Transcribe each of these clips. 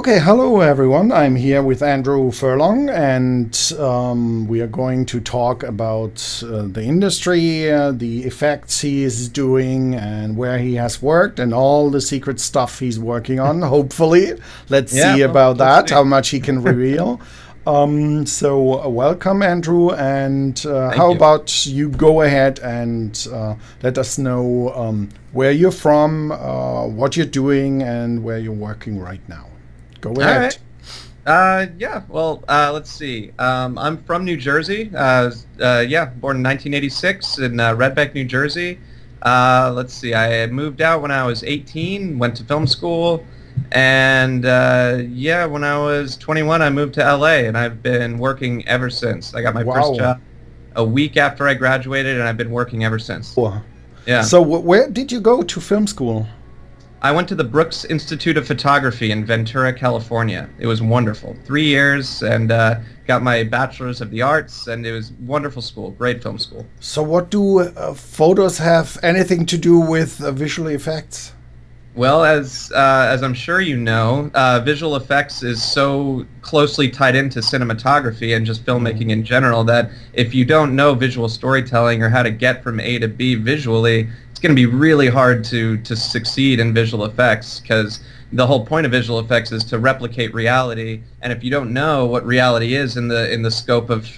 Okay, hello everyone. I'm here with Andrew Furlong, and we are going to talk about the industry, the effects he is doing, and where he has worked, and all the secret stuff he's working on. Hopefully, let's Yeah, see well, about let's that, see. how much he can reveal. Welcome, Andrew, and Thank how you. about you go ahead and let us know where you're from, what you're doing, and where you're working right now. Go All right. ahead. Let's see. I'm from New Jersey. Born in 1986 in Red Bank, New Jersey. Let's see. I moved out when I was 18, went to film school, and when I was 21, I moved to LA, and I've been working ever since. I got my first Wow. job a week after I graduated, and I've been working ever since. Cool. Yeah. So, where did you go to film school? I went to the Brooks Institute of Photography in Ventura, California. It was wonderful. 3 years and got my bachelor's of the arts, and it was wonderful school, great film school. So, what do photos have anything to do with visual effects? Well, as I'm sure you know, visual effects is so closely tied into cinematography and just filmmaking in general that if you don't know visual storytelling or how to get from A to B visually, it's going to be really hard to succeed in visual effects because the whole point of visual effects is to replicate reality. And if you don't know what reality is in the scope of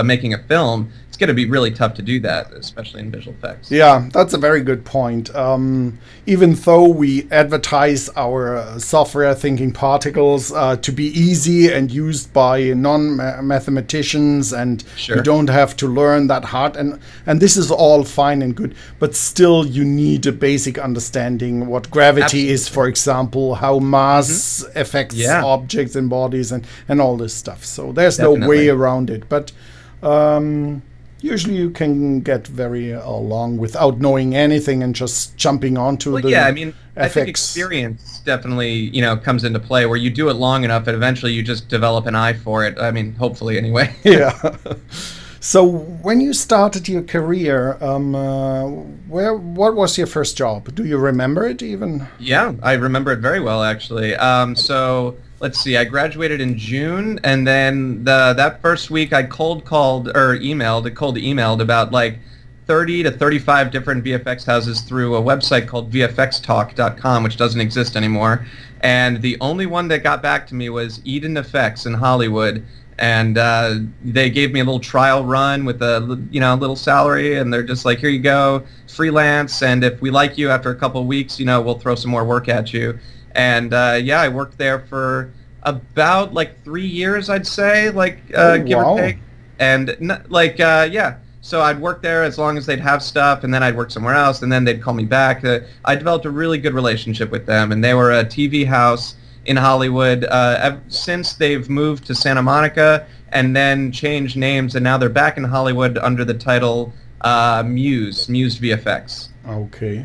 making a film, it's going to be really tough to do that, especially in visual effects. Yeah, that's a very good point. Even though we advertise our software Thinking Particles to be easy and used by non-mathematicians, and you Sure. don't have to learn that hard, and this is all fine and good, but still you need a basic understanding what gravity is, Absolutely. for example, how Hmm. mass affects Yeah, objects and bodies, and all this stuff. So there's no way definitely. around it. But um, usually you can get very along without knowing anything and just jumping onto Well, yeah, the I mean, I think FX. experience definitely, comes into play where you do it long enough and eventually you just develop an eye for it. I mean, hopefully anyway. Yeah. So when you started your career, what was your first job? Do you remember it even? Yeah, I remember it very well actually. So let's see, I graduated in June, and then that first week I cold called or cold emailed about like 30 to 35 different VFX houses through a website called VFXtalk.com, which doesn't exist anymore. And the only one that got back to me was Eden Effects in Hollywood. And they gave me a little trial run with a little salary, and they're just like, here you go, freelance, and if we like you after a couple of weeks, we'll throw some more work at you. And I worked there for about like 3 years, I'd say, like Oh, give or wow. take. And so I'd work there as long as they'd have stuff, and then I'd work somewhere else, and then they'd call me back. I developed a really good relationship with them, and they were a TV house in Hollywood. Since they've moved to Santa Monica and then changed names, and now they're back in Hollywood under the title Muse VFX. Okay.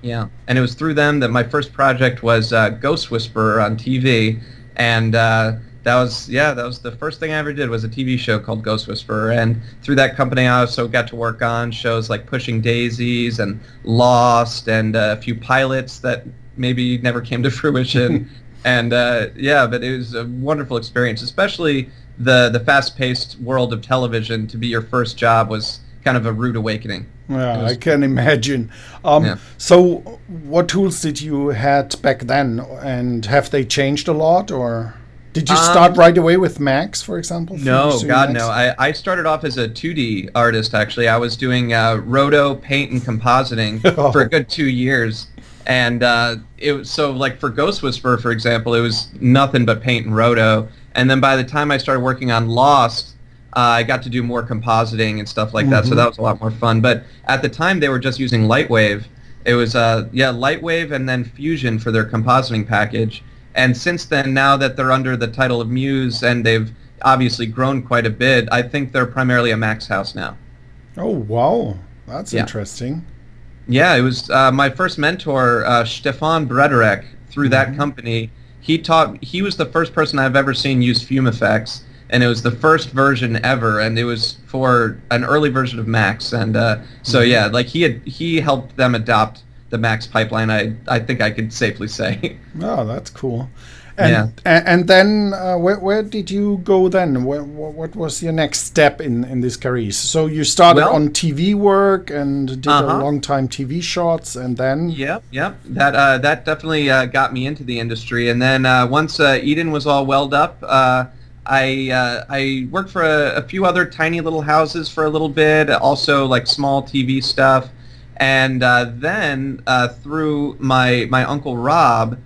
Yeah, and it was through them that my first project was Ghost Whisperer on TV, and that was the first thing I ever did was a TV show called Ghost Whisperer, and through that company I also got to work on shows like Pushing Daisies and Lost, and a few pilots that maybe never came to fruition, and but it was a wonderful experience, especially the fast-paced world of television. To be your first job was kind of a rude awakening. It Yeah, I was can imagine. yeah. So what tools did you had back then, and have they changed a lot, or did you start Um, right away with Max, for example, No, using God, no. Max? I started off as a 2D artist, actually. I was doing roto, paint, and compositing for a Oh. good 2 years. And it was so, like, for Ghost Whisperer, for example, it was nothing but paint and roto. And then by the time I started working on Lost, I got to do more compositing and stuff like that. So that Hmm. was a lot more fun. But at the time, they were just using Lightwave. It was, Lightwave and then Fusion for their compositing package. And since then, now that they're under the title of Muse and they've obviously grown quite a bit, I think they're primarily a Max house now. Oh, wow. That's Yeah. interesting. Yeah, it was my first mentor, Stefan Brederek, through that Hmm. company. He was the first person I've ever seen use Fume effects, and it was the first version ever, and it was for an early version of Max. And Hmm. like he helped them adopt the Max pipeline. I think I could safely say. Oh, that's cool. Yeah. And then where did you go then? What was your next step in this career? So you started Well, on TV work and did a uh-huh. long time TV shots, and then Yep. That definitely got me into the industry. And then once Eden was all welled up, I worked for a few other tiny little houses for a little bit, also like small TV stuff. And then through my uncle Rob,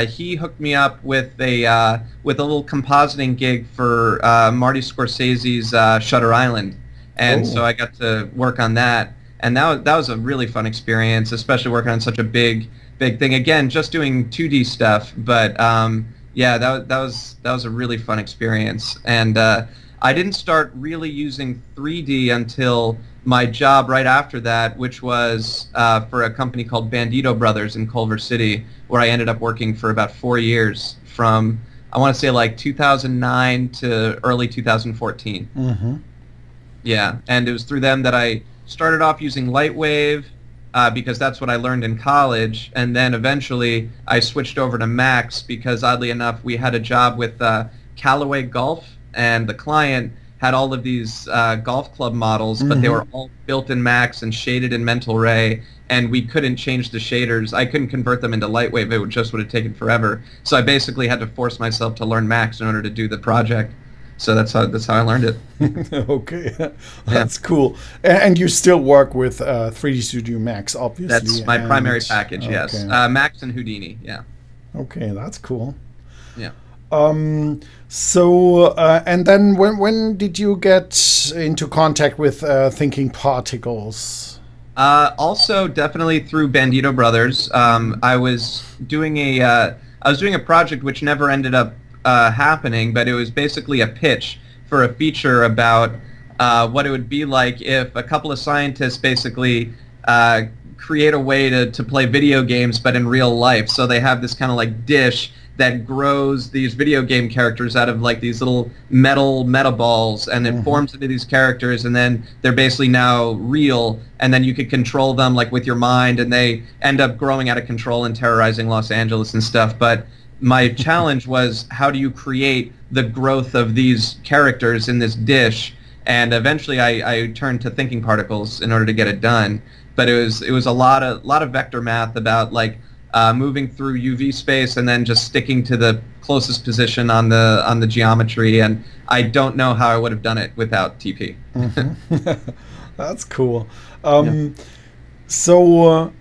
he hooked me up with a little compositing gig for Marty Scorsese's Shutter Island, and so oh, I got to work on that, and that was a really fun experience, especially working on such a big thing. Again, just doing 2D stuff, but yeah, that was a really fun experience, and I didn't start really using 3D until my job right after that, which was for a company called Bandito Brothers in Culver City, where I ended up working for about 4 years from, I want to say, like 2009 to early 2014. mm-hmm. Yeah, and it was through them that I started off using Lightwave because that's what I learned in college, and then eventually I switched over to Max because oddly enough we had a job with Callaway Golf, and the client had all of these golf club models, but they were all built in Max and shaded in Mental Ray, and we couldn't change the shaders. I couldn't convert them into Lightwave. It would have taken forever. So I basically had to force myself to learn Max in order to do the project. So that's how I learned it. Okay, Yeah. that's cool. And you still work with 3D Studio Max, obviously. That's my primary and package, yes. okay, Max and Houdini, yeah. okay, that's cool. Yeah. So and then when did you get into contact with Thinking Particles? Also, definitely through Bandito Brothers. I was doing a project which never ended up happening, but it was basically a pitch for a feature about what it would be like if a couple of scientists basically create a way to play video games, but in real life. So they have this kind of like dish that grows these video game characters out of like these little metal meta balls, and it forms into these characters, and then they're basically now real, and then you could control them like with your mind, and they end up growing out of control and terrorizing Los Angeles and stuff. But my challenge was, how do you create the growth of these characters in this dish? And eventually I turned to thinking particles in order to get it done. But it was a lot of vector math about like moving through UV space and then just sticking to the closest position on the geometry. And I don't know how I would have done it without TP. That's cool. Yeah. So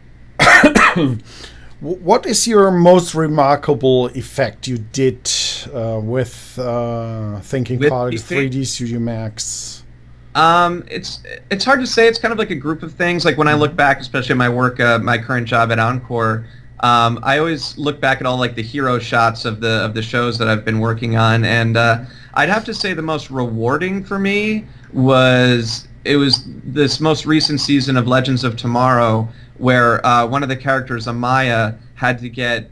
what is your most remarkable effect you did with Thinking With Particles TP? 3D Studio Max? It's hard to say. It's kind of like a group of things. Like when I look back, especially at my work, my current job at Encore, I always look back at all like the hero shots of the shows that I've been working on, and I'd have to say the most rewarding for me was this most recent season of Legends of Tomorrow, where one of the characters, Amaya, had to get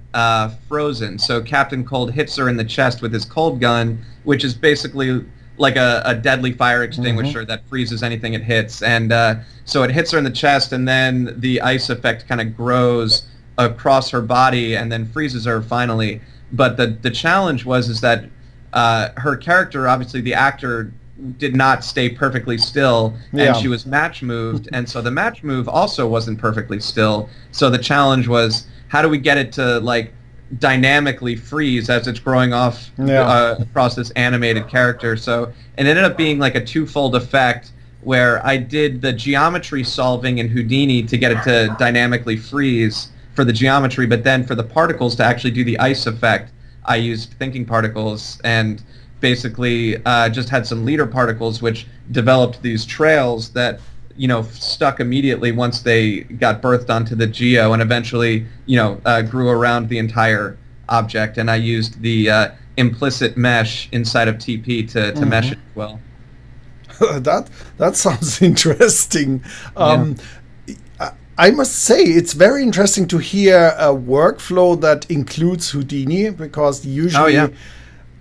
frozen. So Captain Cold hits her in the chest with his cold gun, which is basically like a deadly fire extinguisher that freezes anything it hits. And so it hits her in the chest, and then the ice effect kind of grows across her body and then freezes her finally. But the challenge is that her character, obviously the actor, did not stay perfectly still, and she was match moved, and so the match move also wasn't perfectly still. So the challenge was, how do we get it to like dynamically freeze as it's growing off across this animated character? So it ended up being like a twofold effect, where I did the geometry solving in Houdini to get it to dynamically freeze for the geometry, but then for the particles to actually do the ice effect, I used thinking particles, and basically just had some leader particles which developed these trails that stuck immediately once they got birthed onto the geo, and eventually grew around the entire object. And I used the implicit mesh inside of TP to mesh it as well. That sounds interesting. I must say, it's very interesting to hear a workflow that includes Houdini, because usually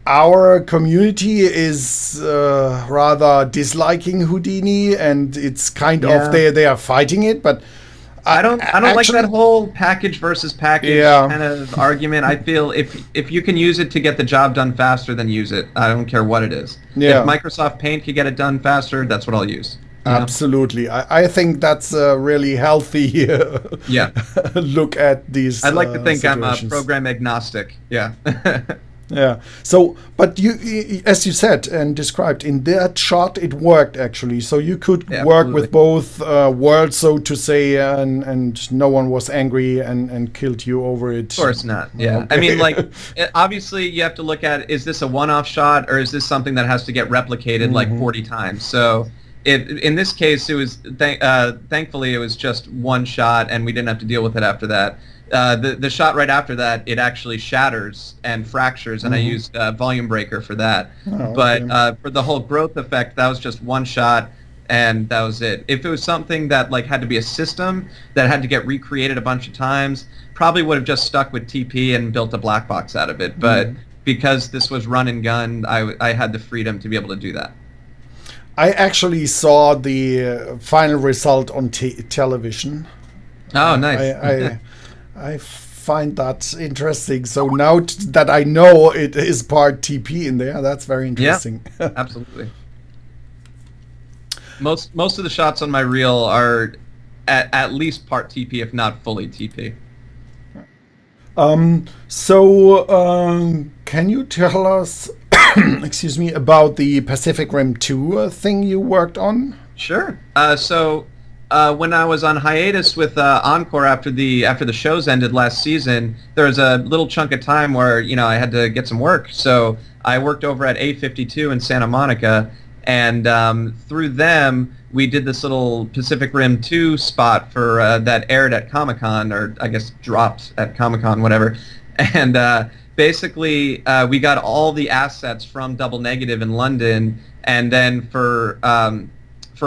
our community is rather disliking Houdini, and it's kind of they are fighting it. But I don't like actually, that whole package versus package kind of argument. I feel if you can use it to get the job done faster, then use it. I don't care what it is. Yeah. If Microsoft Paint could get it done faster, that's what I'll use. Absolutely. I think that's a really healthy look at these I'd like to think situations. I'm a program agnostic. Yeah. Yeah. So, but you, as you said and described in that shot, it worked actually. So you could work with both worlds, so to say, and no one was angry and killed you over it. Of course not. Yeah. Okay. I mean, like, obviously you have to look at, is this a one-off shot or is this something that has to get replicated like 40 times? So in this case, it was thankfully it was just one shot and we didn't have to deal with it after that. The shot right after that, it actually shatters and fractures, and I used volume breaker for that. But for the whole growth effect, that was just one shot, and that was it. If it was something that like had to be a system that had to get recreated a bunch of times, probably would have just stuck with TP and built a black box out of it. But because this was run and gun, I had the freedom to be able to do that. I actually saw the final result on television. Oh, nice. I find that interesting. So now that I know it is part TP in there, that's very interesting. Yeah, absolutely. Most of the shots on my reel are at least part TP, if not fully TP. Can you tell us, excuse me, about the Pacific Rim 2 thing you worked on? Sure. When I was on hiatus with Encore after the shows ended last season, there was a little chunk of time where I had to get some work. So I worked over at A52 in Santa Monica, and through them we did this little Pacific Rim 2 spot for that aired at Comic-Con, or I guess dropped at Comic-Con, whatever. And basically we got all the assets from Double Negative in London, and then for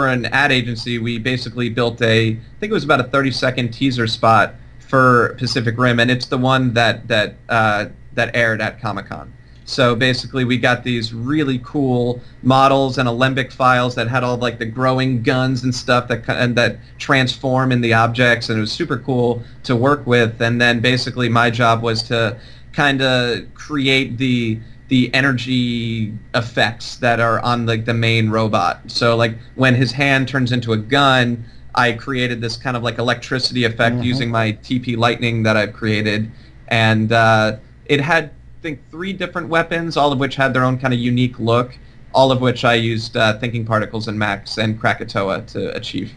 an ad agency, we basically built I think it was about a 30-second teaser spot for Pacific Rim, and it's the one that aired at Comic-Con. So basically, we got these really cool models and alembic files that had all like the growing guns and stuff that transform in the objects, and it was super cool to work with. And then basically, my job was to kind of create the energy effects that are on like the main robot. So like when his hand turns into a gun, I created this kind of like electricity effect using my TP Lightning that I've created, and it had I think 3 different weapons, all of which had their own kind of unique look, all of which I used Thinking Particles and Max and Krakatoa to achieve.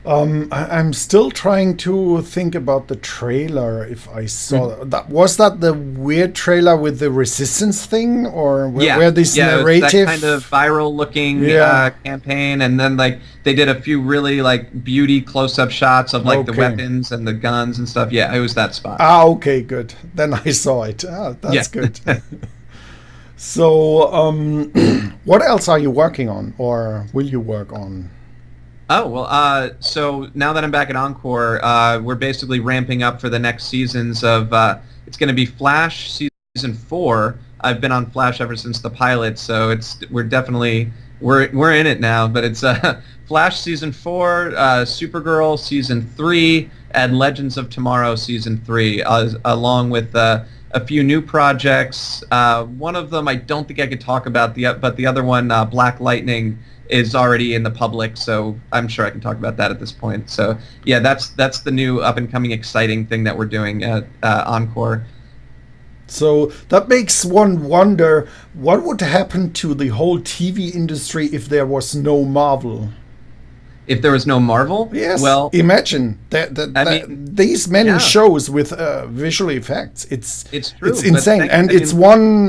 I'm still trying to think about the trailer. If I saw that, was that the weird trailer with the resistance thing, or where this narrative, that kind of viral-looking campaign, and then like they did a few really like beauty close-up shots of like the weapons and the guns and stuff. Yeah, it was that spot. Okay, good. Then I saw it. That's good. So, what else are you working on, or will you work on? Oh, well, so now that I'm back at Encore, we're basically ramping up for the next seasons of, it's going to be Flash Season 4. I've been on Flash ever since the pilot, so we're in it now, but it's Flash Season 4, Supergirl Season 3, and Legends of Tomorrow Season 3, along with a few new projects. One of them I don't think I could talk about, but the other one, Black Lightning, is already in the public, so I'm sure I can talk about that at this point. So yeah, that's the new up-and-coming exciting thing that we're doing at Encore. So that makes one wonder, what would happen to the whole TV industry if there was no Marvel? If there was no Marvel? Yes. Well, imagine these many shows with visual effects. It's true. It's insane, and it's one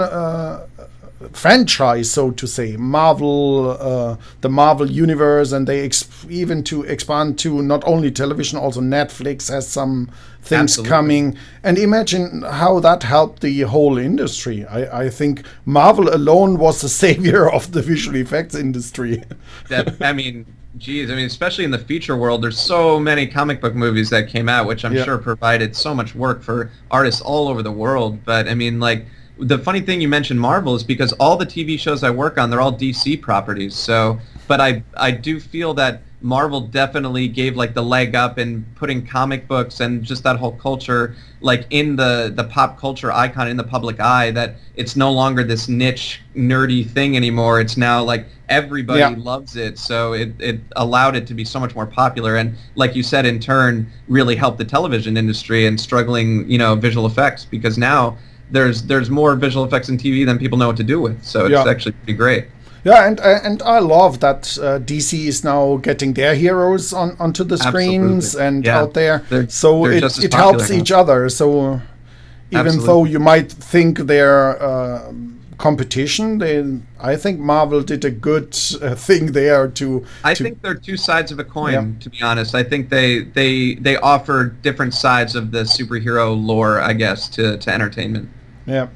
franchise, so to say, Marvel, the Marvel universe, and they even to expand to not only television, also Netflix has some things coming. And imagine how that helped the whole industry. I think Marvel alone was the savior of the visual effects industry. Especially in the feature world, there's so many comic book movies that came out, which I'm sure provided so much work for artists all over the world. But I mean, like, the funny thing you mentioned Marvel is because all the TV shows I work on, they're all DC properties. So, but I do feel that Marvel definitely gave like the leg up in putting comic books and just that whole culture like in the pop culture icon in the public eye, that it's no longer this niche nerdy thing anymore. It's now like everybody loves it, so it allowed it to be so much more popular, and like you said, in turn really helped the television industry and struggling visual effects, because now there's more visual effects in TV than people know what to do with, so it's actually pretty great. Yeah, and I love that DC is now getting their heroes onto the screens and out there. So it helps each other. So even though you might think they're competition, I think Marvel did a good thing there I think they're two sides of a coin, to be honest. I think they offer different sides of the superhero lore, I guess, to entertainment. Yeah.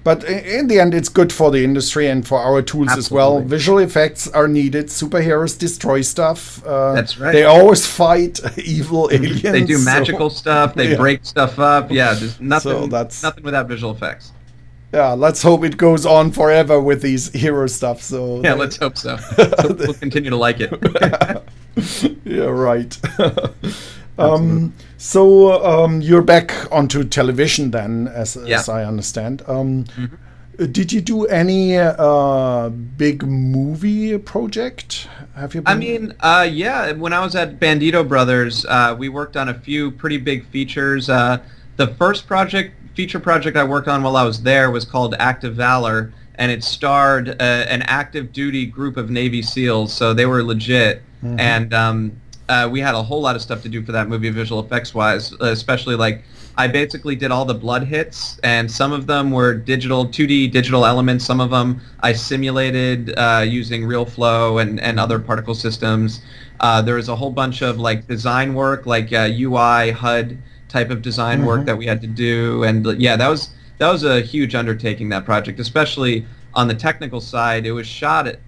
But in the end, it's good for the industry and for our tools as well. Visual effects are needed. Superheroes destroy stuff. That's right. They always fight evil aliens. They do magical stuff. They break stuff up. Yeah, there's nothing without visual effects. Yeah, let's hope it goes on forever with these hero stuff. So yeah, let's hope so. So we'll continue to like it. Yeah, right. So you're back onto television then, as I understand. Did you do any big movie project? Have you been? I mean, yeah. When I was at Bandito Brothers, we worked on a few pretty big features. The first feature project I worked on while I was there was called Active Valor, and it starred an active duty group of Navy SEALs, so they were legit. And we had a whole lot of stuff to do for that movie, visual effects wise, especially like I basically did all the blood hits, and some of them were 2D digital elements. Some of them I simulated using RealFlow and other particle systems. There was a whole bunch of like design work, like UI, HUD type of design work that we had to do. And yeah, that was a huge undertaking, that project, especially on the technical side. It was shot at,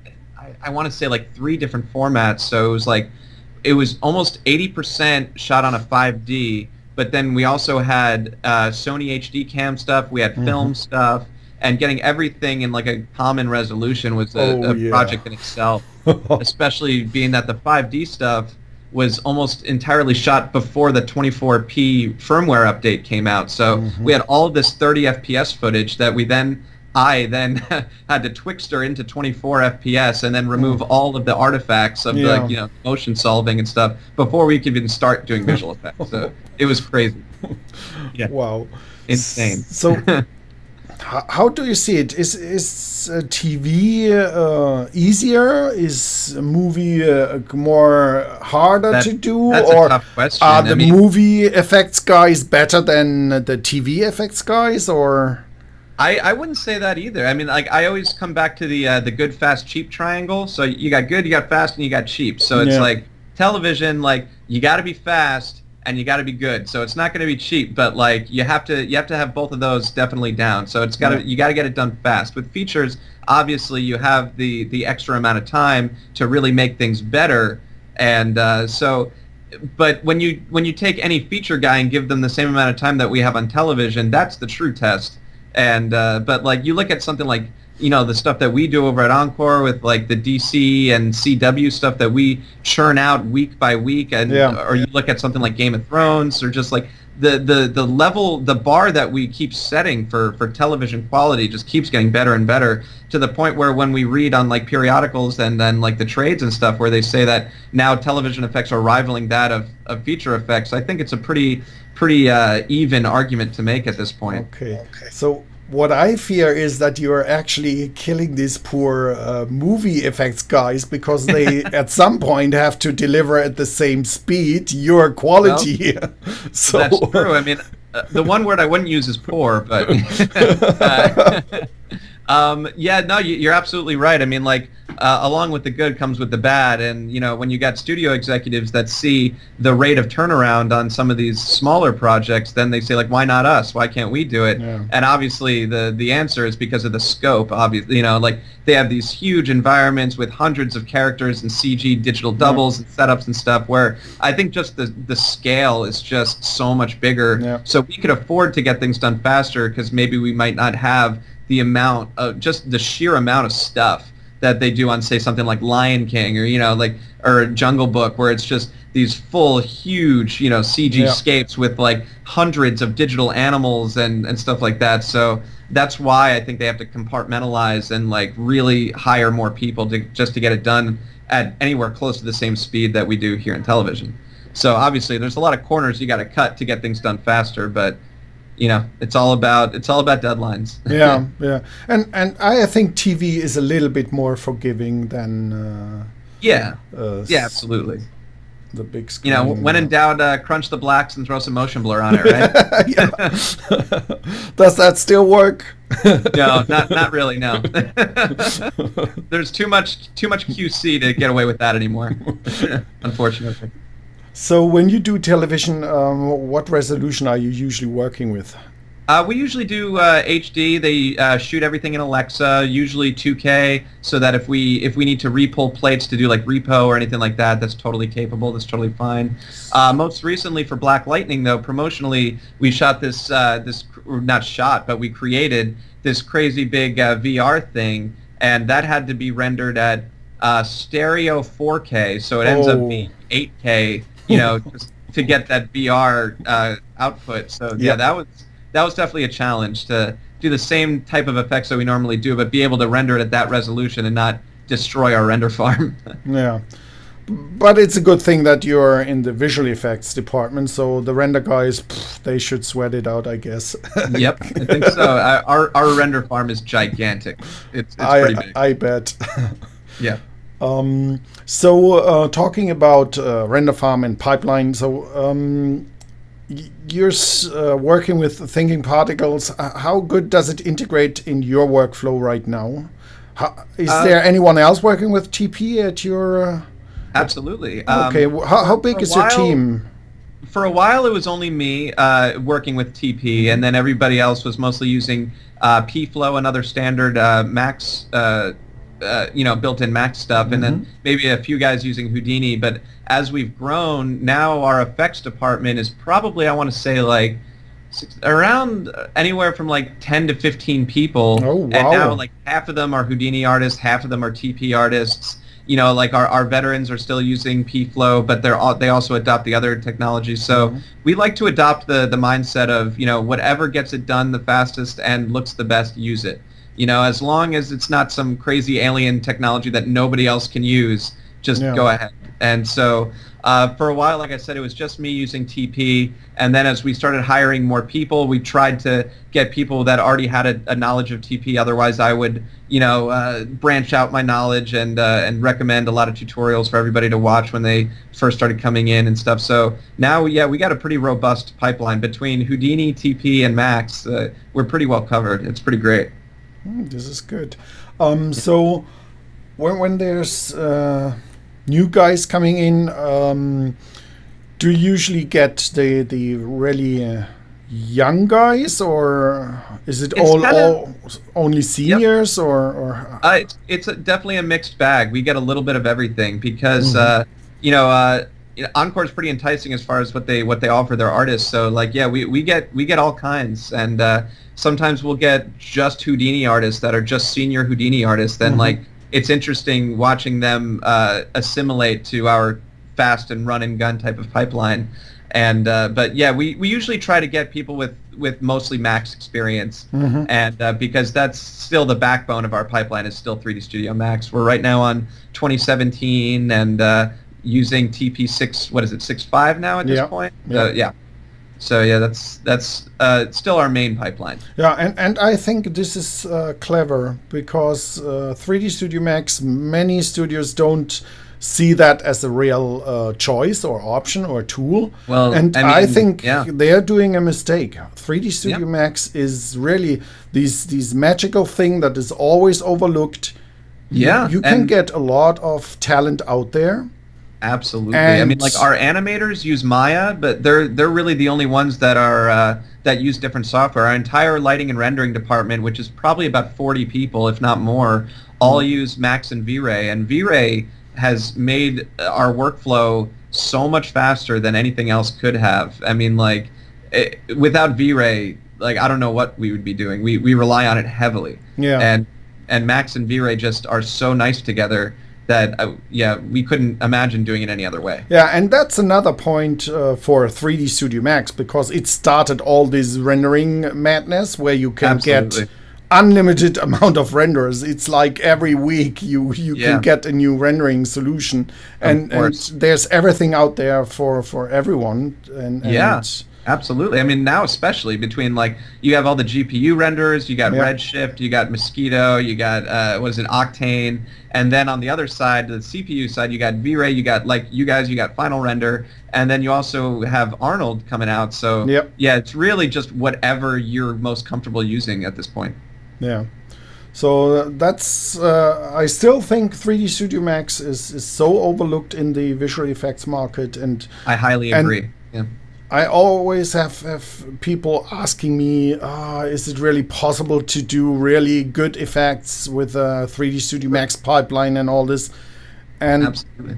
I want to say like 3 different formats. So it was almost 80% shot on a 5D, but then we also had Sony HD cam stuff, we had film stuff, and getting everything in like a common resolution was a project in itself, especially being that the 5D stuff was almost entirely shot before the 24p firmware update came out. So we had all of this 30 FPS footage that I then had to Twixtor into 24 FPS and then remove all of the artifacts of the motion solving and stuff before we could even start doing visual effects. So it was crazy. Yeah. Wow. Insane. So how do you see it? Is TV easier? Is a movie more harder to do? That's or a tough question. Are the movie effects guys better than the TV effects guys, or? I wouldn't say that either. I mean, like I always come back to the good, fast, cheap triangle. So you got good, you got fast, and you got cheap. So it's like television, like you got to be fast and you got to be good. So it's not going to be cheap, but like you have to have both of those definitely down. So it's you got to get it done fast. With features, obviously you have the extra amount of time to really make things better, and but when you take any feature guy and give them the same amount of time that we have on television, that's the true test. And but like you look at something like the stuff that we do over at Encore with like the DC and CW stuff that we churn out week by week, and or you look at something like Game of Thrones, or just like the level, the bar that we keep setting for television quality just keeps getting better and better, to the point where when we read on like periodicals and then like the trades and stuff where they say that now television effects are rivaling that of feature effects, I think it's a pretty even argument to make at this point. Okay. So what I fear is that you are actually killing these poor movie effects guys, because they at some point have to deliver at the same speed your quality. Well, so that's true. I mean, the one word I wouldn't use is poor, but you're absolutely right. I mean, like along with the good comes with the bad, and when you got studio executives that see the rate of turnaround on some of these smaller projects, then they say like, why not us? Why can't we do it? And obviously the answer is because of the scope. Obviously, like they have these huge environments with hundreds of characters and CG digital doubles and setups and stuff, where I think just the scale is just so much bigger. So we could afford to get things done faster, because maybe we might not have the amount of, just the sheer amount of stuff that they do on, say, something like Lion King or, or Jungle Book, where it's just these full, huge, CG scapes with like hundreds of digital animals and stuff like that. So that's why I think they have to compartmentalize and like really hire more people just to get it done at anywhere close to the same speed that we do here in television. So obviously there's a lot of corners you got to cut to get things done faster, but it's all about deadlines. yeah. And I think TV is a little bit more forgiving than absolutely. The big screen. When in doubt, crunch the blacks and throw some motion blur on it, right? Does that still work? No, not really. No. There's too much QC to get away with that anymore, unfortunately. So when you do television, what resolution are you usually working with? We usually do HD. They shoot everything in Alexa, usually 2K, so that if we need to repull plates to do like repo or anything like that, that's totally capable. That's totally fine. Most recently for Black Lightning, though, promotionally, we shot but we created this crazy big VR thing, and that had to be rendered at stereo 4K, so it ends up being 8K, just to get that VR output. So that was definitely a challenge to do the same type of effects that we normally do, but be able to render it at that resolution and not destroy our render farm. Yeah. But it's a good thing that you're in the visual effects department, so the render guys, they should sweat it out, I guess. Yep, I think so. Our render farm is gigantic. It's pretty big. I bet. Yeah. So talking about render farm and pipeline, so you're working with Thinking Particles. How good does it integrate in your workflow right now? Is there anyone else working with TP at your... Absolutely. Okay, how big is your team? For a while, it was only me working with TP, and then everybody else was mostly using pFlow and other standard Max, built-in Max stuff, and then maybe a few guys using Houdini. But as we've grown, now our effects department is probably, I want to say, like around anywhere from like 10 to 15 people. Oh, wow. And now like half of them are Houdini artists, half of them are TP artists. Like our veterans are still using pFlow, but they also adopt the other technologies. So we like to adopt the mindset of, whatever gets it done the fastest and looks the best, use it. As long as it's not some crazy alien technology that nobody else can use, just go ahead. And so for a while, like I said, it was just me using TP. And then as we started hiring more people, we tried to get people that already had a knowledge of TP. Otherwise, I would, branch out my knowledge and recommend a lot of tutorials for everybody to watch when they first started coming in and stuff. So now, we got a pretty robust pipeline between Houdini, TP, and Max. We're pretty well covered. It's pretty great. This is good. So when there's new guys coming in, do you usually get the really young guys, or is it only seniors? Yep. or it's definitely a mixed bag. We get a little bit of everything because Encore is pretty enticing as far as what they offer their artists. So we get all kinds, and sometimes we'll get just Houdini artists that are just senior Houdini artists, and it's interesting watching them assimilate to our fast and run and gun type of pipeline. And we usually try to get people with mostly Max experience, and because that's still the backbone of our pipeline is still 3D Studio Max. We're right now on 2017 and using TP6, what is it, 6.5 now at this point? So that's still our main pipeline. Yeah, and I think this is clever because 3D Studio Max, many studios don't see that as a real choice or option or tool. Well, and I think they are doing a mistake. 3D Studio Max is really this magical thing that is always overlooked. You can get a lot of talent out there. Absolutely. I mean, like our animators use Maya, but they're really the only ones that are that use different software. Our entire lighting and rendering department, which is probably about 40 people, if not more, all use Max and V-Ray. And V-Ray has made our workflow so much faster than anything else could have. I mean, without V-Ray, I don't know what we would be doing. We rely on it heavily. Yeah. and Max and V-Ray just are so nice together that we couldn't imagine doing it any other way. Yeah, and that's another point for 3D Studio Max, because it started all this rendering madness where you can Absolutely. get unlimited amount of renders. It's like every week you can get a new rendering solution, and there's everything out there for everyone. And Absolutely. I mean, now especially between, like, you have all the GPU renders, you got Redshift, you got Mosquito, you got Octane, and then on the other side, the CPU side, you got V-Ray, you got, like, you got Final Render, and then you also have Arnold coming out. So yeah, it's really just whatever you're most comfortable using at this point. Yeah. So that's I still think 3D Studio Max is so overlooked in the visual effects market, and I highly agree. Yeah. I always have people asking me, is it really possible to do really good effects with a 3D Studio Max pipeline and all this? And absolutely,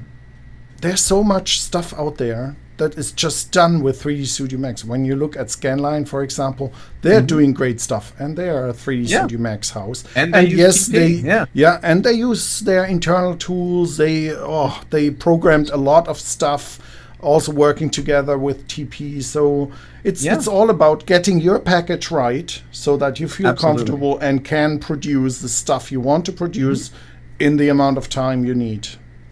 there's so much stuff out there that is just done with 3D Studio Max. When you look at Scanline, for example, they're doing great stuff, and they are a 3D Studio Max house. And they use TP, and they use their internal tools. They programmed a lot of stuff, also working together with TP. So it's all about getting your package right so that you feel comfortable and can produce the stuff you want to produce in the amount of time you need.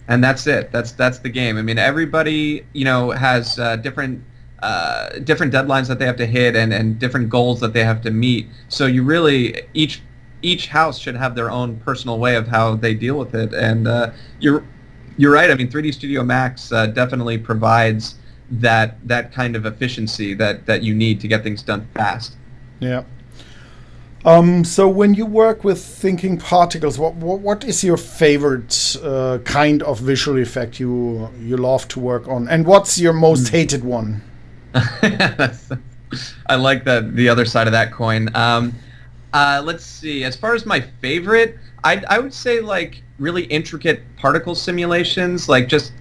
And that's it. That's the game. I mean, everybody, has different deadlines that they have to hit and different goals that they have to meet. So you really, each house should have their own personal way of how they deal with it. And you're right. I mean, 3D Studio Max definitely provides that kind of efficiency that you need to get things done fast. Yeah. So when you work with thinkingParticles, what is your favorite kind of visual effect you love to work on, and what's your most hated one? I like the other side of that coin. Let's see. As far as my favorite, I would say, like, really intricate particle simulations, like just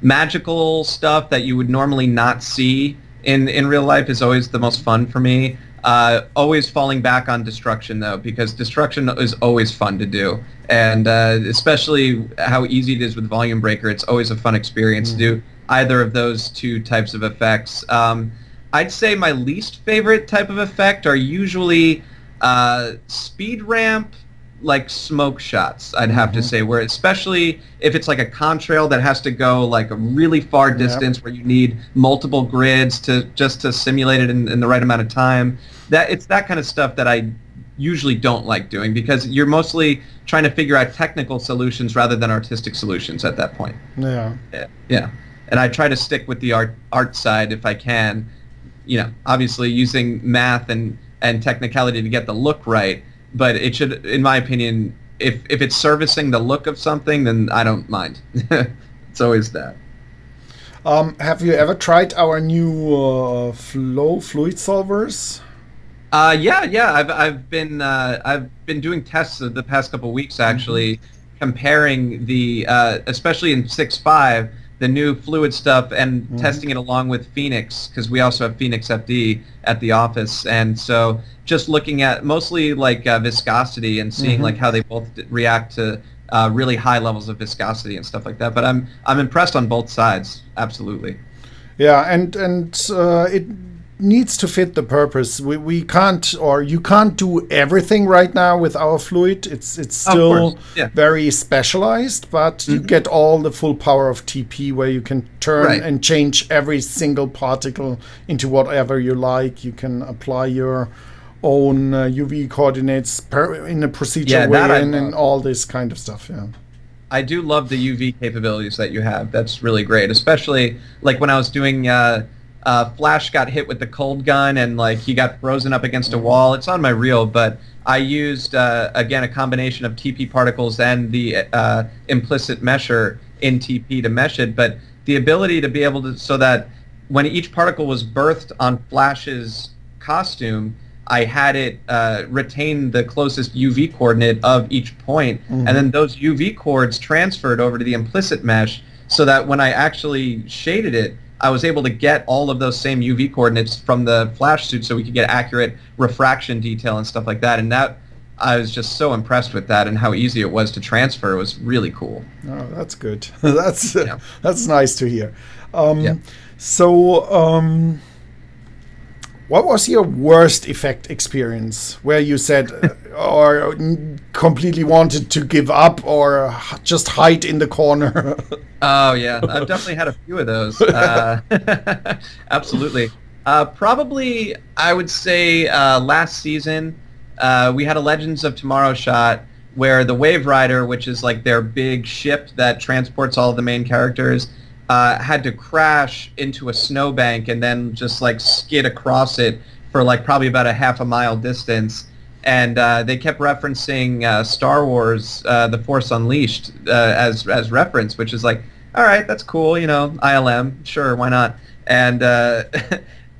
magical stuff that you would normally not see in real life is always the most fun for me. Always falling back on destruction, though, because destruction is always fun to do, and especially how easy it is with Volume Breaker. It's always a fun experience to do either of those two types of effects. I'd say my least favorite type of effect are usually speed ramp, like smoke shots, I'd have to say, where especially if it's like a contrail that has to go like a really far distance where you need multiple grids to simulate it in the right amount of time. It's that kind of stuff that I usually don't like doing, because you're mostly trying to figure out technical solutions rather than artistic solutions at that point. Yeah. And I try to stick with the art side if I can, obviously using math and technicality to get the look right. But it should, in my opinion, if it's servicing the look of something, then I don't mind. It's always that. Have you ever tried our new fluid solvers? I've been doing tests of the past couple of weeks, actually, comparing the especially in 6.5, the new fluid stuff, and testing it along with Phoenix, because we also have Phoenix FD at the office, and so just looking at mostly like viscosity and seeing like how they both react to really high levels of viscosity and stuff like that. But I'm impressed on both sides, absolutely. Yeah, and it needs to fit the purpose. We can't, or you can't do everything right now with our fluid. It's still very specialized, but you get all the full power of TP, where you can turn and change every single particle into whatever you like. You can apply your own UV coordinates in a procedural way and all this kind of stuff. Yeah. I do love the UV capabilities that you have. That's really great, especially like when I was doing Flash got hit with the cold gun and like he got frozen up against a wall. It's on my reel, but I used again a combination of thinkingParticles and the implicit mesher in TP to mesh it. But the ability to be able to, so that when each particle was birthed on Flash's costume, I had it retain the closest UV coordinate of each point, and then those UV coords transferred over to the implicit mesh, so that when I actually shaded it, I was able to get all of those same UV coordinates from the Flash suit, so we could get accurate refraction detail and stuff like that. And I was just so impressed with that and how easy it was to transfer. It was really cool. Oh, that's good. That's Yeah. that's nice to hear. Yeah. So, what was your worst effect experience where you said or completely wanted to give up or just hide in the corner? Oh yeah, I've definitely had a few of those. Absolutely. Probably, I would say last season we had a Legends of Tomorrow shot where the Wave Rider, which is like their big ship that transports all of the main characters, had to crash into a snowbank and then just like skid across it for like probably about a half a mile distance. And they kept referencing Star Wars, The Force Unleashed as reference, which is like, all right, that's cool, you know, ILM, sure, why not? And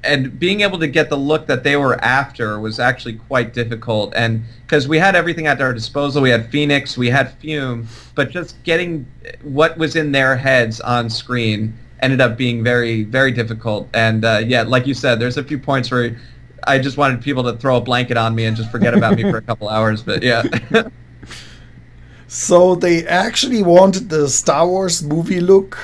and being able to get the look that they were after was actually quite difficult. And because we had everything at our disposal, we had Phoenix, we had Fume, but just getting what was in their heads on screen ended up being very, very difficult. And yeah, like you said, there's a few points where I just wanted people to throw a blanket on me and just forget about me for a couple hours, but yeah. So they actually wanted the Star Wars movie look.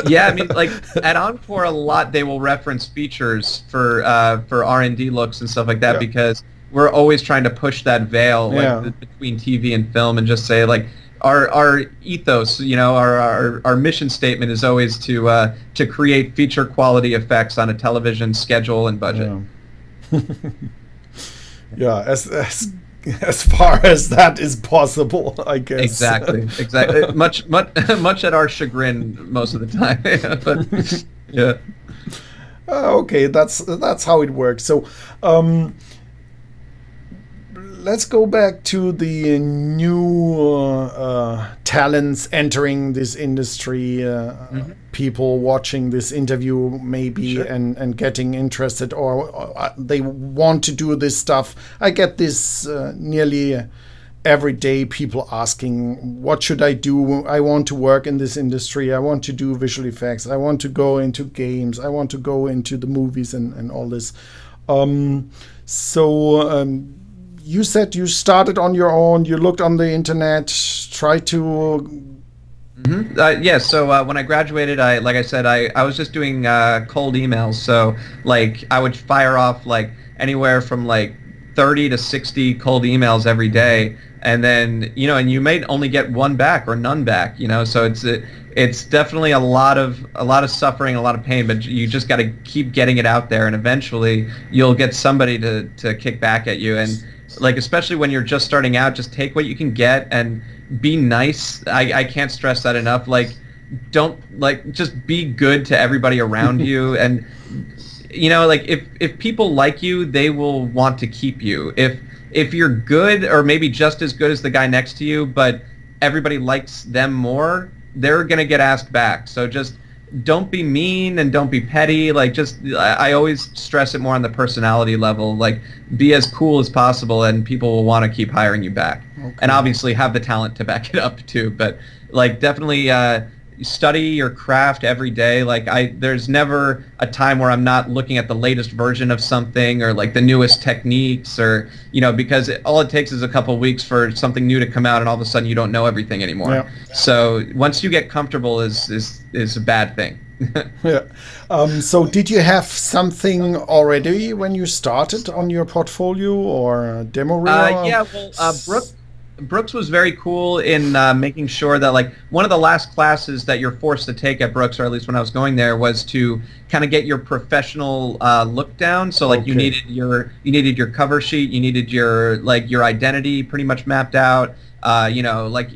Yeah, I mean, like at Encore a lot, they will reference features for R&D looks and stuff like that because we're always trying to push that veil like between TV and film and just say like our ethos, you know, our mission statement is always to create feature quality effects on a television schedule and budget. Yeah, as far as that is possible, I guess. Exactly. Much at our chagrin most of the time. But yeah. Okay, that's how it works. So, let's go back to the new talents entering this industry. People watching this interview maybe and getting interested or they want to do this stuff. I get this nearly every day, people asking, what should I do? I want to work in this industry. I want to do visual effects. I want to go into games. I want to go into the movies and all this. You said you started on your own. You looked on the internet, tried to... Yeah, so when I graduated, I was just doing cold emails. So like I would fire off like anywhere from like 30 to 60 cold emails every day, and then you know, and you may only get one back or none back. You know, so it's definitely a lot of suffering, a lot of pain, but you just got to keep getting it out there, and eventually you'll get somebody to kick back at you. And like especially when you're just starting out, just take what you can get and be nice. I can't stress that enough. Like, don't like just be good to everybody around you, and you know, like if people like you, they will want to keep you. If you're good or maybe just as good as the guy next to you, but everybody likes them more, they're gonna get asked back. So just don't be mean and don't be petty. Like I always stress it more on the personality level. Like be as cool as possible and people will want to keep hiring you back. Okay. And obviously have the talent to back it up too. But like definitely study your craft every day. Like there's never a time where I'm not looking at the latest version of something or like the newest techniques or, you know, because all it takes is a couple of weeks for something new to come out and all of a sudden you don't know everything anymore. Yeah. So once you get comfortable is a bad thing. Yeah. So did you have something already when you started on your portfolio or demo reel? Yeah, well, Brooks was very cool in making sure that like one of the last classes that you're forced to take at Brooks, or at least when I was going there, was to kind of get your professional look down. So like you needed your cover sheet, you needed your identity pretty much mapped out. You know, like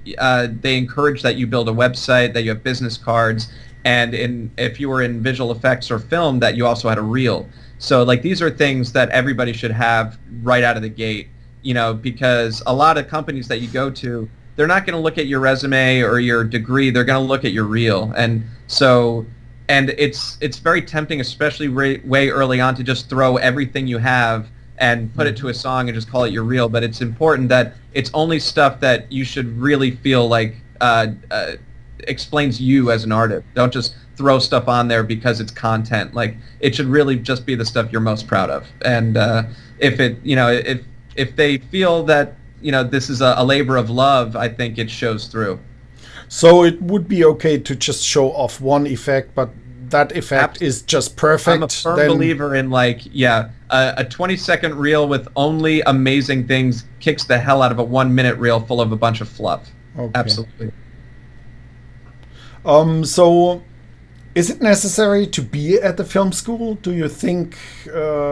they encourage that you build a website, that you have business cards, and if you were in visual effects or film, that you also had a reel. So like these are things that everybody should have right out of the gate. You know, because a lot of companies that you go to, they're not going to look at your resume or your degree. They're going to look at your reel. And so, and it's very tempting, especially way early on, to just throw everything you have and put it to a song and just call it your reel. But it's important that it's only stuff that you should really feel like explains you as an artist. Don't just throw stuff on there because it's content. Like it should really just be the stuff you're most proud of. And if it, you know, if they feel that this is a labor of love, I think it shows through. So it would be okay to just show off one effect, but that effect is just perfect. I'm a firm believer in a 20-second reel with only amazing things kicks the hell out of a 1-minute reel full of a bunch of fluff. Okay. Absolutely. So is it necessary to be at the film school? Do you think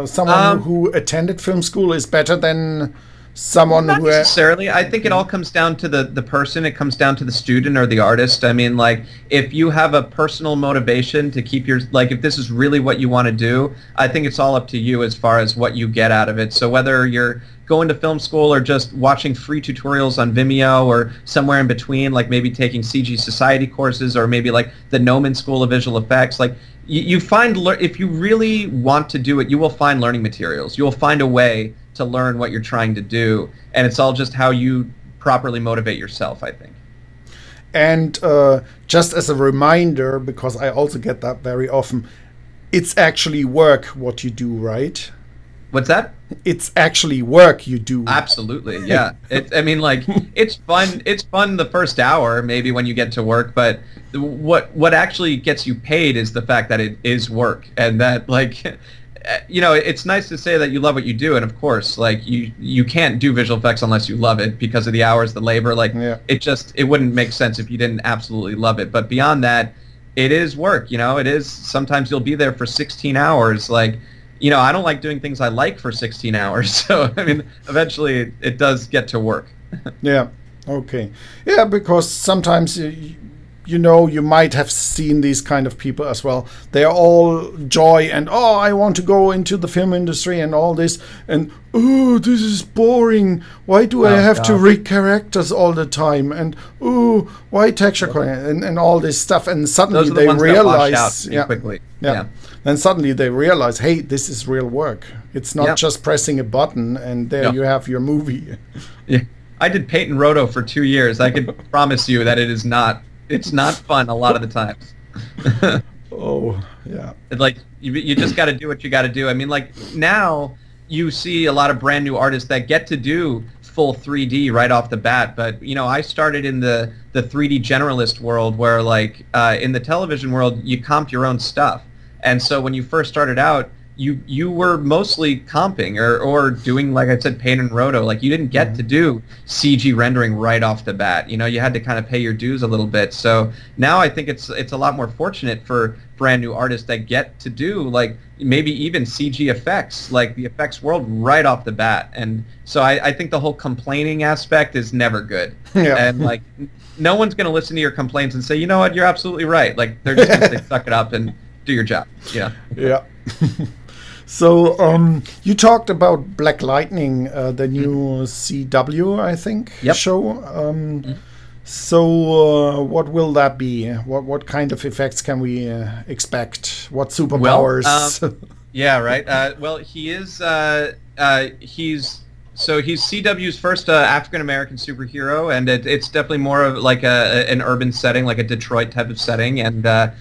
someone who attended film school is better than someone not who... Not necessarily. I think it all comes down to the person. It comes down to the student or the artist. I mean, like, if you have a personal motivation to keep if this is really what you want to do, I think it's all up to you as far as what you get out of it. So whether you're going to film school or just watching free tutorials on Vimeo or somewhere in between, like maybe taking CG Society courses or maybe like the Gnomon School of Visual Effects, like you find, if you really want to do it, you will find learning materials. You will find a way to learn what you're trying to do, and it's all just how you properly motivate yourself, I think. And just as a reminder, because I also get that very often, it's actually work what you do, right? What's that? It's actually work you do. Absolutely, yeah. It's fun. It's fun the first hour, maybe when you get to work, but what actually gets you paid is the fact that it is work, and that it's nice to say that you love what you do, and of course, like you can't do visual effects unless you love it because of the hours, the labor. It wouldn't make sense if you didn't absolutely love it. But beyond that, it is work. It is. Sometimes you'll be there for 16 hours. I don't like doing things I like for 16 hours. So eventually it does get to work. Yeah. Okay. Yeah, because sometimes you might have seen these kind of people as well. They are all joy and, I want to go into the film industry and all this. And, this is boring. Why do I have to read characters all the time? And, why texture and all this stuff. And suddenly they realize... quickly. Yeah. Then suddenly they realize, hey, this is real work. It's not just pressing a button and there you have your movie. Yeah. I did paint and roto for 2 years. I can promise you that it's not fun a lot of the times. Oh, yeah. You just got to do what you got to do. Now you see a lot of brand new artists that get to do full 3D right off the bat. But, I started in the 3D generalist world where, in the television world, you comp your own stuff. And so when you first started out, you were mostly comping or doing, like I said, paint and roto. You didn't get to do CG rendering right off the bat. You had to kind of pay your dues a little bit. So now I think it's a lot more fortunate for brand new artists that get to do maybe even CG effects, the effects world right off the bat. And so I think the whole complaining aspect is never good. Yeah. And no one's going to listen to your complaints and say, you know what, you're absolutely right. They're just going to say, suck it up and do your job. Yeah. Yeah. So you talked about Black Lightning, the new CW, I think, show. So what will that be? What kind of effects can we expect? What superpowers? Yeah, right. Well, he is. He's CW's first African American superhero, and it's definitely more of an urban setting, like a Detroit type of setting, and.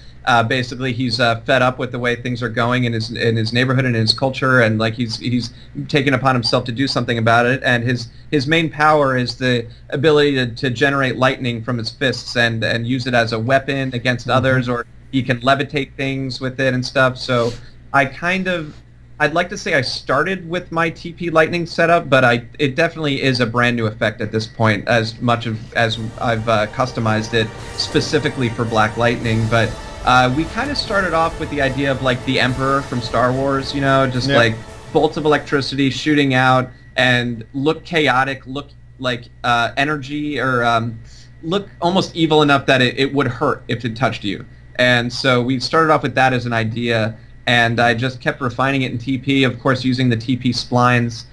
Basically, he's fed up with the way things are going in his neighborhood and in his culture, and he's taken upon himself to do something about it. And his main power is the ability to generate lightning from his fists and use it as a weapon against others, or he can levitate things with it and stuff. So I'd like to say I started with my TP lightning setup, but it definitely is a brand new effect at this point, as much as I've customized it specifically for Black Lightning. But we kind of started off with the idea of the Emperor from Star Wars, bolts of electricity shooting out and look chaotic, look like energy, or look almost evil enough that it would hurt if it touched you. And so we started off with that as an idea, and I just kept refining it in TP, of course using the TP splines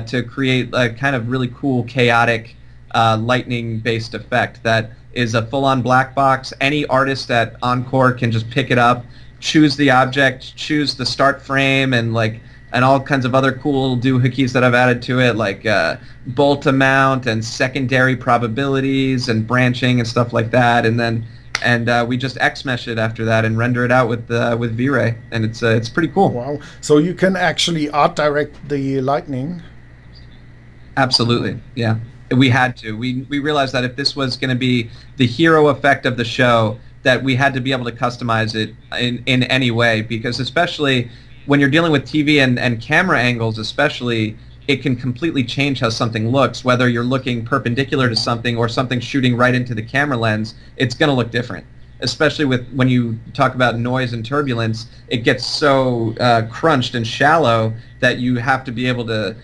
to create a kind of really cool, chaotic, lightning-based effect that is a full-on black box. Any artist at Encore can just pick it up, choose the object, choose the start frame, and all kinds of other cool doohickeys that I've added to it, bolt amount and secondary probabilities and branching and stuff like that. And we just X-mesh it after that and render it out with V-Ray, and it's pretty cool. Wow! So you can actually art direct the lightning. Absolutely, yeah. We had to. We realized that if this was going to be the hero effect of the show, that we had to be able to customize it in any way, because especially when you're dealing with TV and camera angles especially, it can completely change how something looks. Whether you're looking perpendicular to something or something shooting right into the camera lens, it's going to look different. Especially when you talk about noise and turbulence, it gets so crunched and shallow that you have to be able to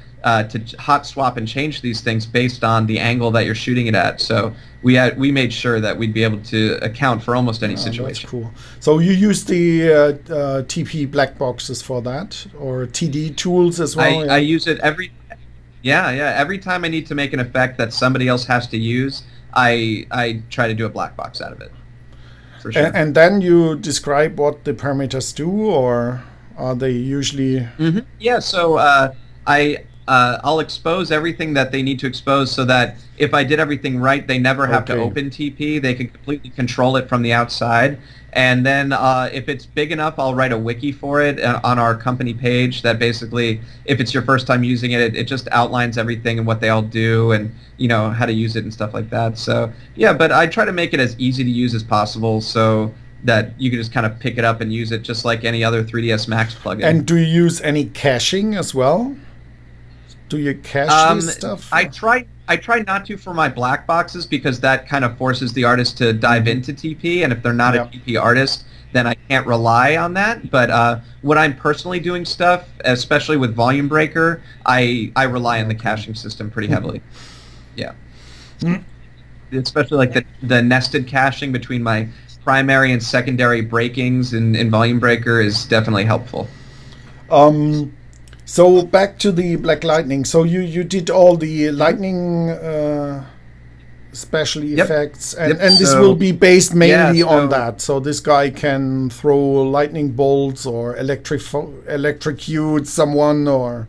hot swap and change these things based on the angle that you're shooting it at. So we made sure that we'd be able to account for almost any situation. That's cool. So you use the TP black boxes for that, or TD tools as well? I use it every time I need to make an effect that somebody else has to use, I try to do a black box out of it. For sure. And then you describe what the parameters do, or are they usually? Mm-hmm. Yeah. So I'll expose everything that they need to expose, so that if I did everything right, they never have to open TP. They can completely control it from the outside. And then if it's big enough, I'll write a wiki for it on our company page that basically, if it's your first time using it, it just outlines everything and what they all do and, how to use it and stuff like that. So, yeah, but I try to make it as easy to use as possible so that you can just kind of pick it up and use it just like any other 3ds Max plugin. And do you use any caching as well? Do you cache this stuff? I try not to for my black boxes, because that kind of forces the artist to dive into TP, and if they're not a TP artist, then I can't rely on that. But when I'm personally doing stuff, especially with Volume Breaker, I rely on the caching system pretty heavily. Yeah. Especially like the nested caching between my primary and secondary breakings in Volume Breaker is definitely helpful. So back to the Black Lightning. So you did all the lightning special effects, and this will be based mainly on that. So this guy can throw lightning bolts or electrocute someone, or.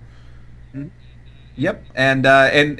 Yep, and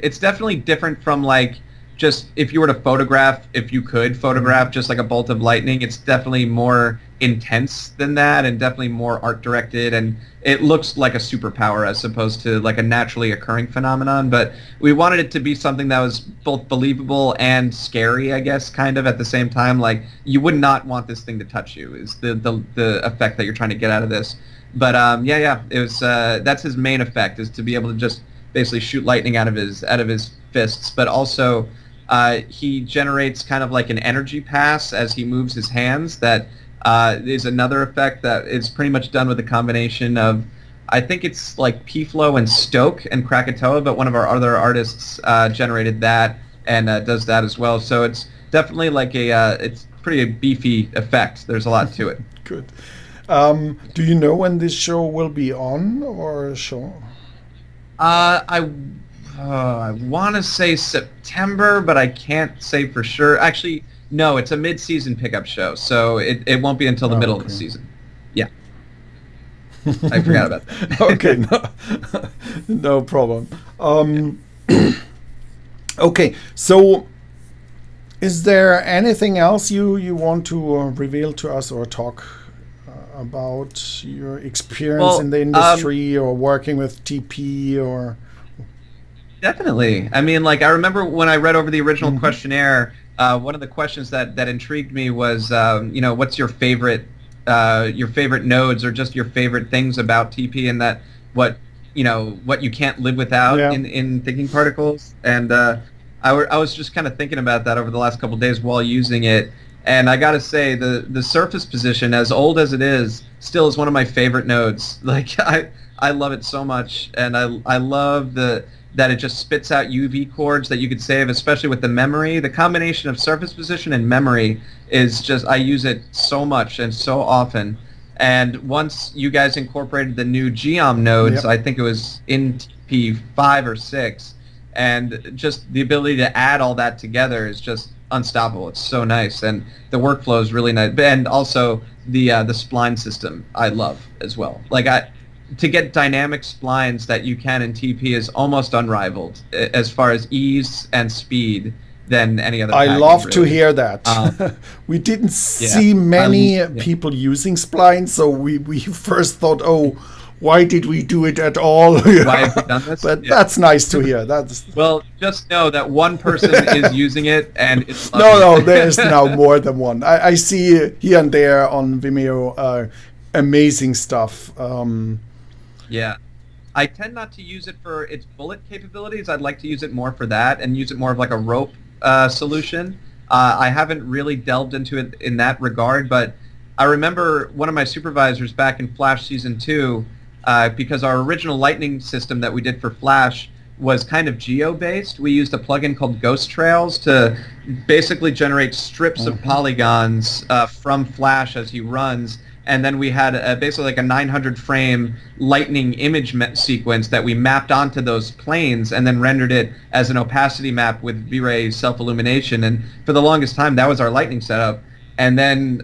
it's definitely different from like just if you were to photograph, if you could photograph just like a bolt of lightning. It's definitely more intense than that, and definitely more art directed, and it looks like a superpower as opposed to like a naturally occurring phenomenon. But we wanted it to be something that was both believable and scary, I guess, kind of at the same time. Like, you would not want this thing to touch you is the effect that you're trying to get out of this. But it was that's his main effect, is to be able to just basically shoot lightning out of his fists. But also he generates kind of like an energy pass as he moves his hands that is another effect that is pretty much done with a combination of, I think it's like P-Flow and Stoke and Krakatoa, but one of our other artists generated that and does that as well. So it's definitely like it's pretty beefy effect. There's a lot to it. Good. Do you know when this show will be on, or show? I want to say September, but I can't say for sure. Actually, no, it's a mid-season pickup show, so it won't be until the middle of the season. Yeah. I forgot about that. Okay, no problem. Okay, so is there anything else you want to reveal to us or talk about your experience in the industry or working with TP or... Definitely. I mean, like, I remember when I read over the original questionnaire, one of the questions that intrigued me was, what's your favorite nodes, or just your favorite things about TP, and that what you can't live without in Thinking Particles. And I was just kind of thinking about that over the last couple of days while using it. And I got to say, the surface position, as old as it is, still is one of my favorite nodes. Like, I love it so much, and I love that it just spits out UV chords that you could save, especially with the memory. The combination of surface position and memory is just, I use it so much and so often. And once you guys incorporated the new geom nodes, I think it was in TP5 or 6, and just the ability to add all that together is just unstoppable. It's so nice, and the workflow is really nice. And also the spline system I love as well. Like, to get dynamic splines that you can in TP is almost unrivaled as far as ease and speed than any other package. I love to hear that. We didn't see many people using splines, so we first thought, oh, why did we do it at all? Why have we done this? But that's nice to hear. That's Well, just know that one person is using it, and it's no, there's now more than one. I see here and there on Vimeo amazing stuff. Yeah. I tend not to use it for its bullet capabilities. I'd like to use it more for that and use it more of like a rope solution. I haven't really delved into it in that regard, but I remember one of my supervisors back in Flash Season 2, because our original Lightning system that we did for Flash was kind of geo-based. We used a plugin called Ghost Trails to basically generate strips of polygons from Flash as he runs, and then we had basically like a 900 frame lightning image sequence that we mapped onto those planes and then rendered it as an opacity map with V-Ray self-illumination. And for the longest time, that was our lightning setup. And then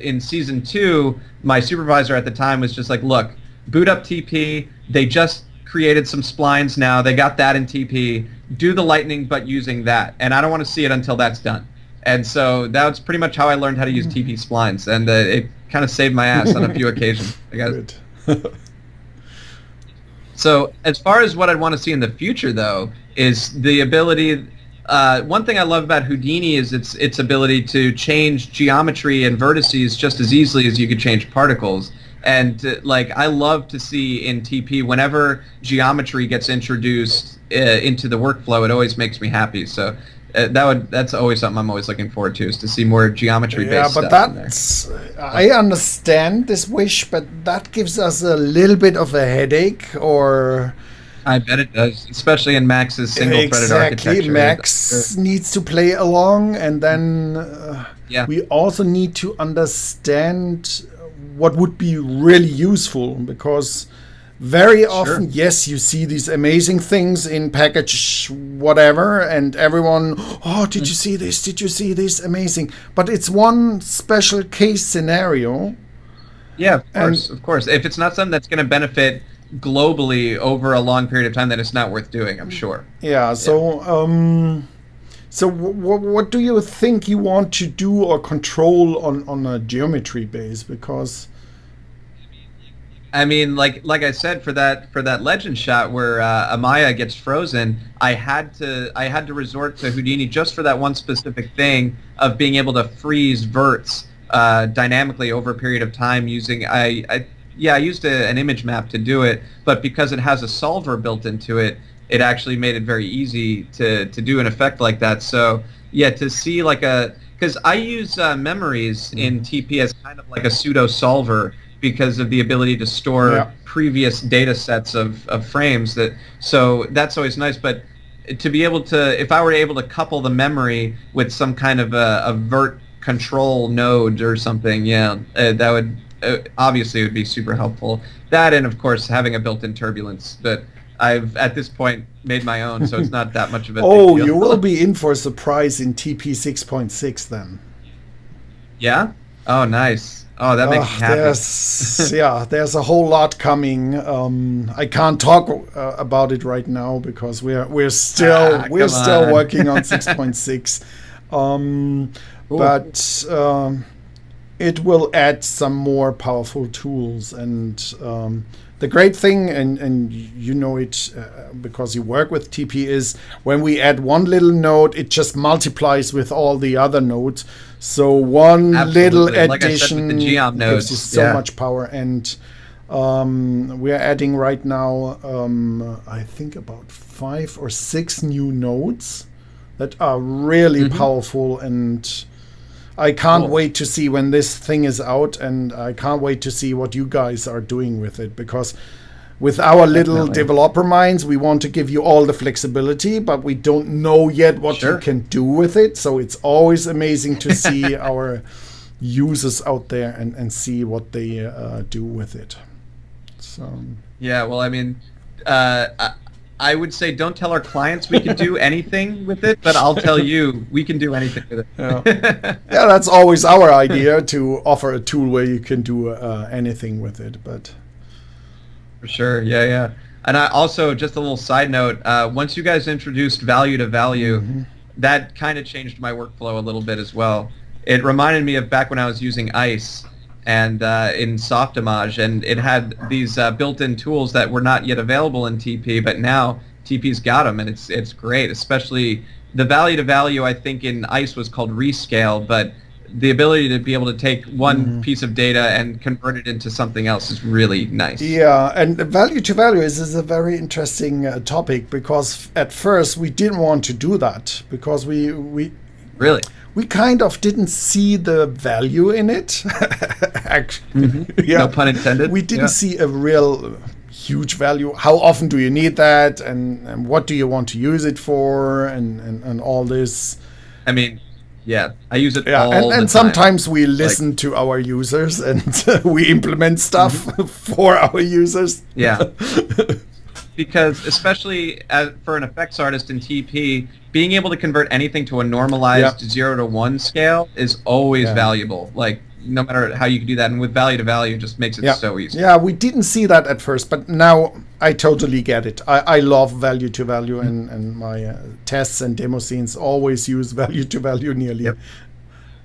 in Season 2, my supervisor at the time was just like, look, boot up TP. They just created some splines now. They got that in TP. Do the lightning, but using that. And I don't want to see it until that's done. And so that's pretty much how I learned how to use TP splines. And it kind of saved my ass on a few occasions. Good. So as far as what I'd want to see in the future, though, is the ability... one thing I love about Houdini is its ability to change geometry and vertices just as easily as you could change particles. And I love to see in TP, whenever geometry gets introduced into the workflow, it always makes me happy. So that's always something I'm always looking forward to, is to see more geometry-based stuff. Yeah, but that's... I understand this wish, but that gives us a little bit of a headache, or... I bet it does, especially in Max's single-threaded architecture. Exactly, Max needs to play along, and then we also need to understand what would be really useful, because very often, yes, you see these amazing things in package whatever, and everyone, oh, did you see this? Did you see this? Amazing. But it's one special case scenario. Yeah, of course. If it's not something that's going to benefit globally over a long period of time, then it's not worth doing, I'm sure. Yeah, so what do you think you want to do or control on a geometry base? Because I mean, like I said, for that legend shot where Amaya gets frozen, I had to resort to Houdini just for that one specific thing of being able to freeze verts dynamically over a period of time using I used an image map to do it, but because it has a solver built into it, it actually made it very easy to do an effect like that. So yeah, to see because I use memories in TP as kind of like a pseudo solver, because of the ability to store previous data sets of frames. So that's always nice. But to be able to, if I were able to couple the memory with some kind of a vert control node or something, that would obviously it would be super helpful. That, and of course having a built-in turbulence that I've at this point made my own, so it's not that much of a big deal. You will be in for a surprise in TP 6.6 then. Yeah? Oh, nice. Oh, that makes me happy. There's a whole lot coming. I can't talk about it right now because we're still working on 6.6. But it will add some more powerful tools, and the great thing, and you know it because you work with TP, is when we add one little node, it just multiplies with all the other nodes. So one little addition gives you so much power. And we are adding right now, I think about 5 or 6 new nodes that are really powerful, and I can't wait to see when this thing is out, and I can't wait to see what you guys are doing with it, because with our little developer minds, we want to give you all the flexibility, but we don't know yet what you can do with it. So it's always amazing to see our users out there and see what they do with it. So yeah, well, I mean, I would say don't tell our clients we can do anything with it, but I'll tell you we can do anything with it. Yeah, that's always our idea, to offer a tool where you can do anything with it. But for sure, yeah. And I also, just a little side note, once you guys introduced value to value, that kind of changed my workflow a little bit as well. It reminded me of back when I was using ICE, and in Softimage, and it had these built-in tools that were not yet available in TP, but now TP's got them, and it's great. Especially the value to value, I think in ICE was called rescale, but the ability to be able to take one piece of data and convert it into something else is really nice. Yeah, and value to value is a very interesting topic, because at first we didn't want to do that, because we really kind of didn't see the value in it. Actually, No pun intended. We didn't see a real huge value. How often do you need that, and what do you want to use it for, and all this. I mean, yeah, I use it all the time. And sometimes we listen to our users, and we implement stuff for our users. Yeah. Because especially for an effects artist in TP, being able to convert anything to a normalized 0 to 1 scale is always valuable. Like, no matter how you can do that, and with value to value, it just makes it so easy. Yeah, we didn't see that at first, but now I totally get it. I love value to value, and my tests and demo scenes always use value to value nearly. Yep.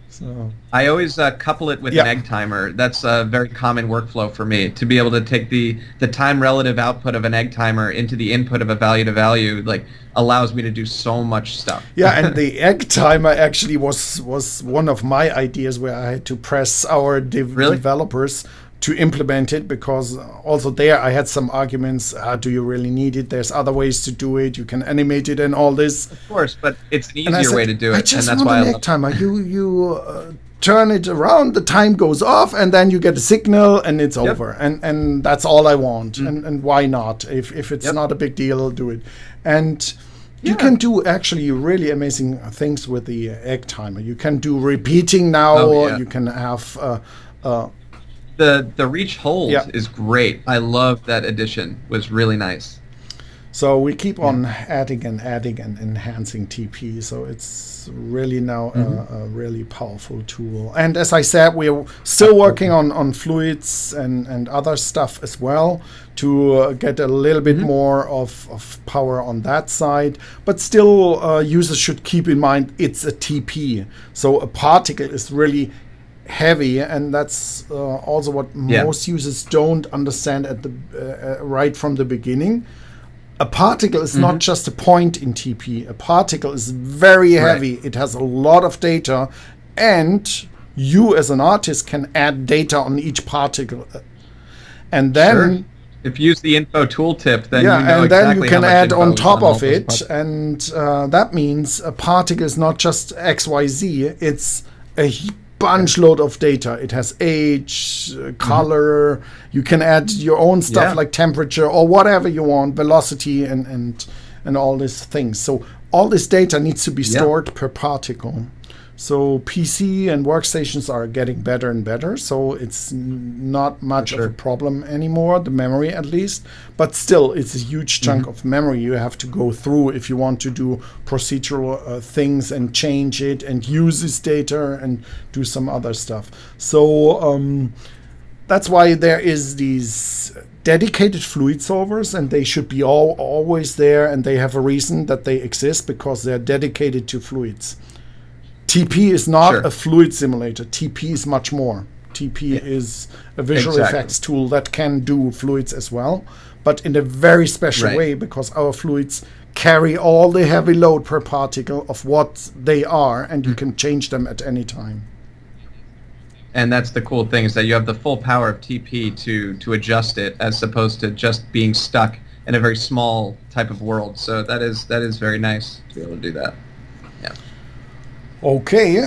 So I always couple it with an egg timer. That's a very common workflow for me, to be able to take the time relative output of an egg timer into the input of a value to value, like, allows me to do so much stuff. Yeah, and the egg timer actually was one of my ideas, where I had to press our developers to implement it, because also there I had some arguments. Do you really need it? There's other ways to do it. You can animate it and all this. Of course, but it's an easier way to do it. I just and that's want an egg timer. You turn it around, the time goes off, and then you get a signal, and it's over. And that's all I want. And why not? If it's not a big deal, do it. And you can do actually really amazing things with the egg timer. You can do repeating now. You can have the reach hold is great. I love that addition. Was really nice. So we keep on adding and enhancing TP. So it's really now a really powerful tool. And as I said, we're still working on fluids and other stuff as well, to get a little bit more of power on that side. But still, users should keep in mind it's a TP. So a particle is really heavy, and that's also what most users don't understand at the right from the beginning. A particle is not just a point in TP. A particle is very heavy. It has a lot of data, and you as an artist can add data on each particle. And then if you use the info tooltip, then you know and exactly then you can add on top of all it, and that means a particle is not just XYZ. It's a bunch load of data. It has age, color. You can add your own stuff like temperature or whatever you want, velocity, and all these things. So all this data needs to be stored per particle. So PC and workstations are getting better and better, so it's not much of a problem anymore, the memory at least. But still, it's a huge chunk of memory you have to go through if you want to do procedural things and change it and use this data and do some other stuff. So that's why there is these dedicated fluid solvers, and they should be always there, and they have a reason that they exist, because they're dedicated to fluids. TP is not a fluid simulator. TP is much more. TP is a visual effects tool that can do fluids as well, but in a very special way, because our fluids carry all the heavy load per particle of what they are, and you can change them at any time. And that's the cool thing, is that you have the full power of TP to adjust it, as opposed to just being stuck in a very small type of world. So that is very nice to be able to do that. Yeah. Okay,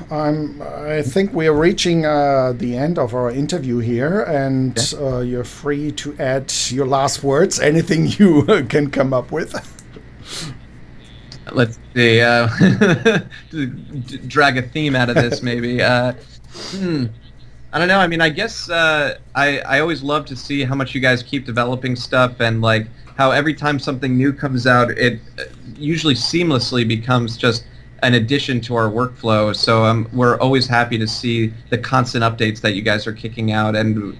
I think we are reaching the end of our interview here, and you're free to add your last words, anything you can come up with. Let's see, drag a theme out of this maybe. I don't know. I mean, I guess I always love to see how much you guys keep developing stuff, and like how every time something new comes out, it usually seamlessly becomes just an addition to our workflow. So we're always happy to see the constant updates that you guys are kicking out, and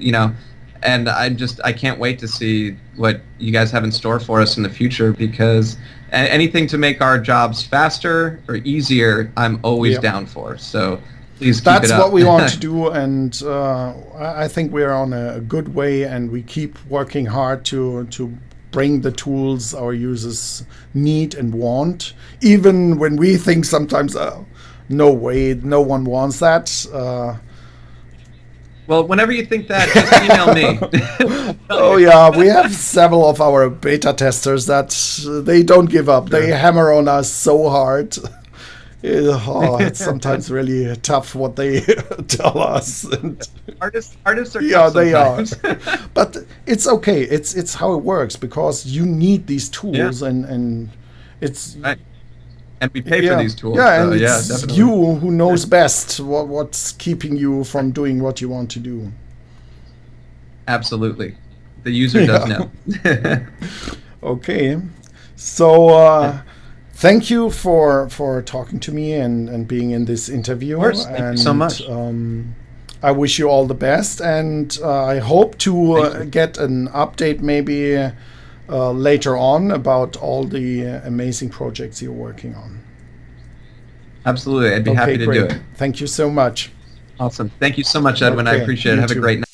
and I can't wait to see what you guys have in store for us in the future, because anything to make our jobs faster or easier, I'm always down for. So Please keep That's it up. what we want to do, and I think we're on a good way, and we keep working hard to bring the tools our users need and want, even when we think sometimes, no way, no one wants that. Well, whenever you think that, just email me. Oh yeah, we have several of our beta testers that they don't give up. They hammer on us so hard. It's sometimes really tough what they tell us. And Artists are yeah, tough they are. sometimes. But it's okay. It's how it works, because you need these tools, and it's Right. And we pay for these tools. Yeah, so, and yeah, it's definitely. you who knows best what's keeping you from doing what you want to do. Absolutely. The user does know. Okay, so thank you for talking to me and being in this interview. Of course, thank you so much. I wish you all the best, and I hope to get an update maybe later on about all the amazing projects you're working on. Absolutely. I'd be happy to do it. Thank you so much. Awesome. Thank you so much, Edwin. I Okay, appreciate it. you Have a too. great night.